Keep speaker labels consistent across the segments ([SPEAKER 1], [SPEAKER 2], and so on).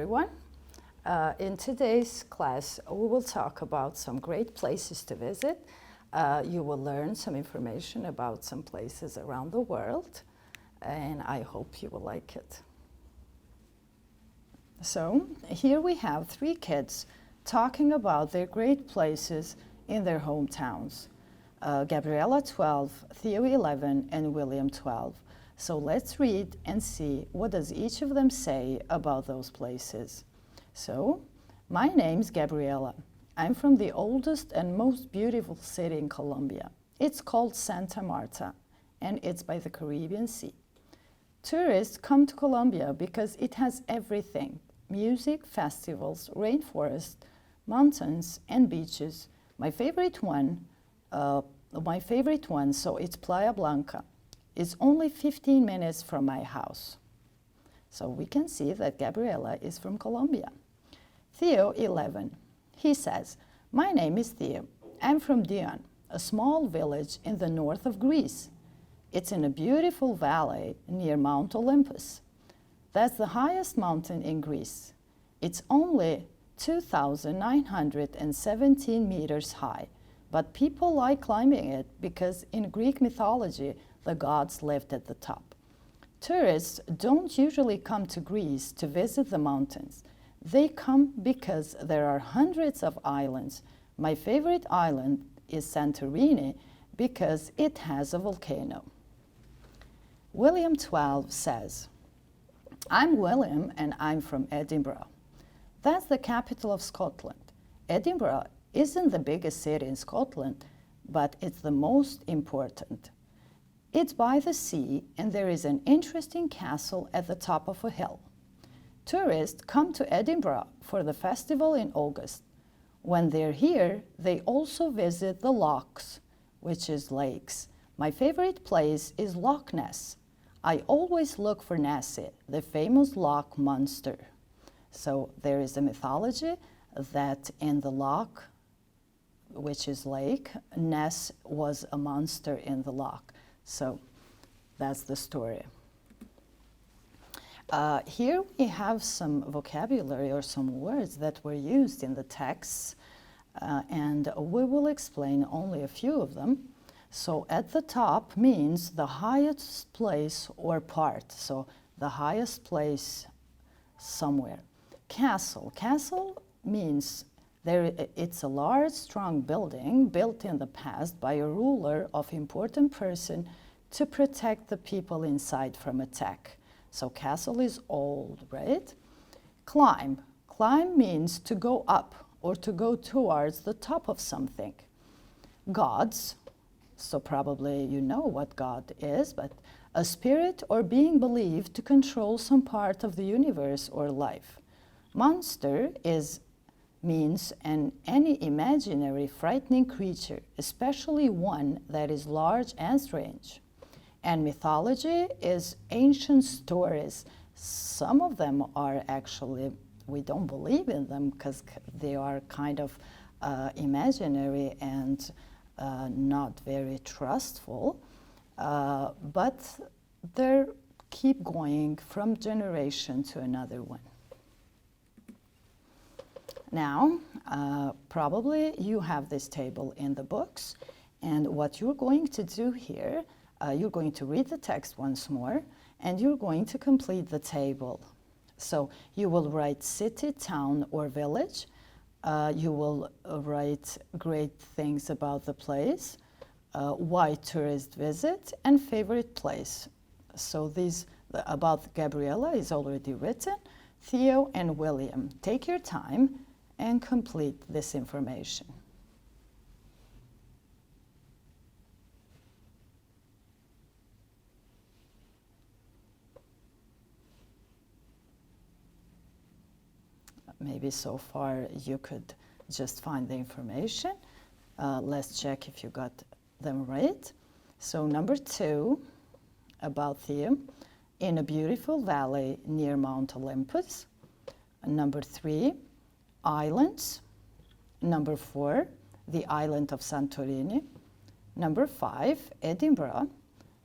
[SPEAKER 1] everyone. In today's class, we will talk about some great places to visit. You will learn some information about some places around the world, and I hope you will like it. So, here we have 3 kids talking about their great places in their hometowns. Gabriella 12, Theo 11, and William 12. So let's read and see what does each of them say about those places. So, my name's Gabriella. I'm from the oldest and most beautiful city in Colombia. It's called Santa Marta, and it's by the Caribbean Sea. Tourists come to Colombia because it has everything: music, festivals, rainforest, mountains, and beaches. My favorite one, so it's Playa Blanca. It's only 15 minutes from my house. So we can see that Gabriella is from Colombia. Theo, 11. He says, my name is Theo. I'm from Gjuhë, a small village in the north of Greece. It's in a beautiful valley near Mount Olympus. That's the highest mountain in Greece. It's only 2,917 meters high, but people like climbing it because in Greek mythology, the gods lived at the top. Tourists don't usually come to Greece to visit the mountains. They come because there are hundreds of islands. My favorite island is Santorini because it has a volcano. William 12 says, I'm William and I'm from Edinburgh. That's the capital of Scotland. Edinburgh isn't the biggest city in Scotland, but it's the most important. It's by the sea, and there is an interesting castle at the top of a hill. Tourists come to Edinburgh for the festival in August. When they're here, they also visit the lochs, which is lakes. My favorite place is Loch Ness. I always look for Nessie, the famous loch monster. So there is a mythology that in the loch, which is lake, Ness was a monster in the loch. So that's the story. Here we have some vocabulary or some words that were used in the texts, and we will explain only a few of them. So at the top means the highest place or part, so the highest place somewhere. Castle. Castle means it's a large, strong building built in the past by a ruler of important person to protect the people inside from attack. So castle is old, right? Climb. Climb means to go up or to go towards the top of something. Gods. So probably you know what God is, but a spirit or being believed to control some part of the universe or life. Monster means any imaginary frightening creature, especially one that is large and strange. And mythology is ancient stories. Some of them are actually, we don't believe in them because they are kind of imaginary and not very trustful, but they keep going from generation to another one. Now, probably you have this table in the books, and what you're going to do here, you're going to read the text once more, and you're going to complete the table. So you will write city, town, or village. You will write great things about the place, why tourists visit, and favorite place. So these about Gabriella is already written. Theo and William, take your time and complete this information. Maybe so far you could just find the information. Let's check if you got them right. So number 2, about Theo, in a beautiful valley near Mount Olympus. Number 3, islands. Number 4, the island of Santorini. Number 5, Edinburgh.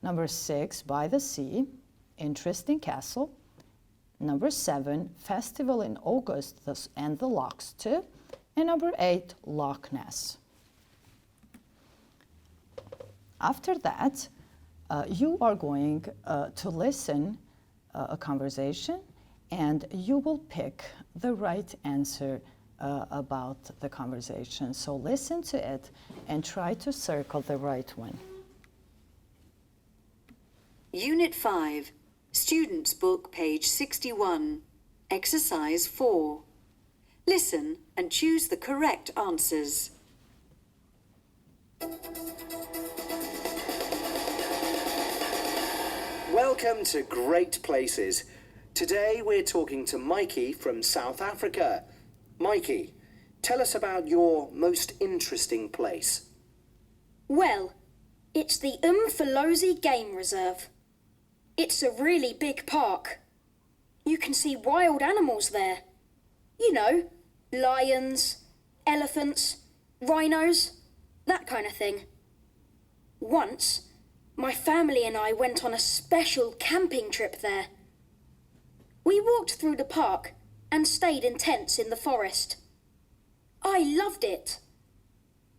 [SPEAKER 1] Number 6, by the sea, interesting castle. Number 7, festival in August and the locks too. And number 8, Loch Ness. After that, you are going to listen a conversation, and you will pick the right answer about the conversation. So listen to it and try to circle the right one.
[SPEAKER 2] Unit 5, Students' Book, page 61, Exercise 4. Listen and choose the correct answers.
[SPEAKER 3] Welcome to Great Places. Today we're talking to Mikey from South Africa. Mikey, tell us about your most interesting place.
[SPEAKER 4] Well, it's the Umfolozi Game Reserve. It's a really big park. You can see wild animals there. You know, lions, elephants, rhinos, that kind of thing. Once, my family and I went on a special camping trip there. We walked through the park and stayed in tents in the forest. I loved it.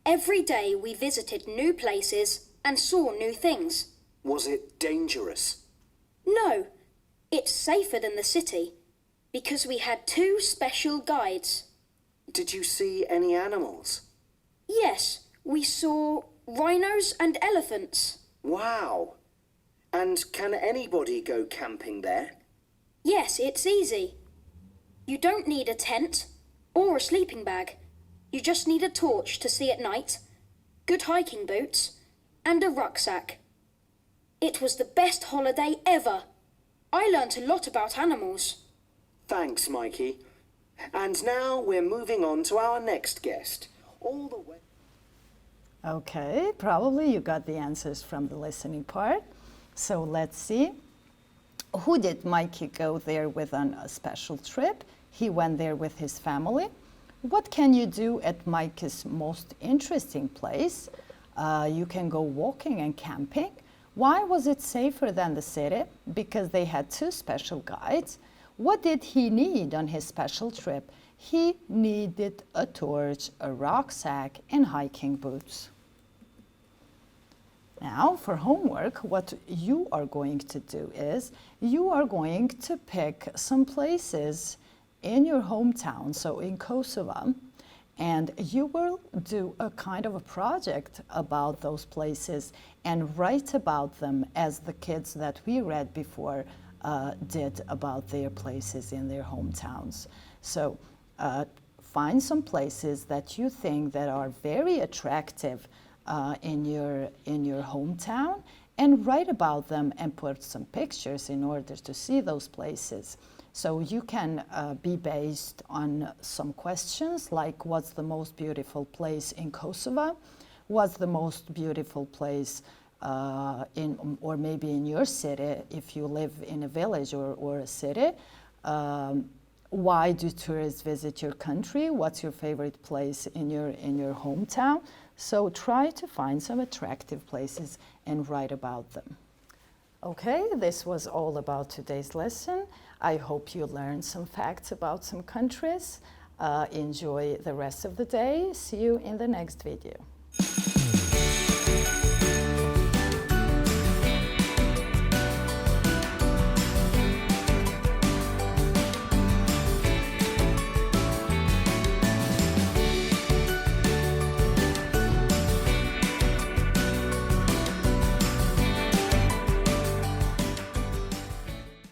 [SPEAKER 4] Every day we visited new places and saw new things.
[SPEAKER 3] Was it dangerous?
[SPEAKER 4] No, it's safer than the city because we had 2 special guides.
[SPEAKER 3] Did you see any animals?
[SPEAKER 4] Yes, we saw rhinos and elephants.
[SPEAKER 3] Wow! And can anybody go camping there?
[SPEAKER 4] Yes, it's easy. You don't need a tent or a sleeping bag. You just need a torch to see at night, good hiking boots, and a rucksack. It was the best holiday ever. I learnt a lot about animals.
[SPEAKER 3] Thanks, Mikey. And now we're moving on to our next guest. All the way.
[SPEAKER 1] Okay, probably you got the answers from the listening part. So let's see. Who did Mikey go there with on a special trip? He went there with his family. What can you do at Mikey's most interesting place? You can go walking and camping. Why was it safer than the city? Because they had 2 special guides. What did he need on his special trip? He needed a torch, a rucksack, and hiking boots. Now, for homework, what you are going to do is you are going to pick some places in your hometown, so in Kosovo, and you will do a kind of a project about those places and write about them as the kids that we read before did about their places in their hometowns. So find some places that you think that are very attractive in your hometown and write about them and put some pictures in order to see those places. So you can be based on some questions like what's the most beautiful place in Kosovo? What's the most beautiful place or maybe in your city if you live in a village or a city? Why do tourists visit your country? What's your favorite place in your hometown? So try to find some attractive places and write about them. Okay, this was all about today's lesson. I hope you learned some facts about some countries. Enjoy the rest of the day. See you in the next video.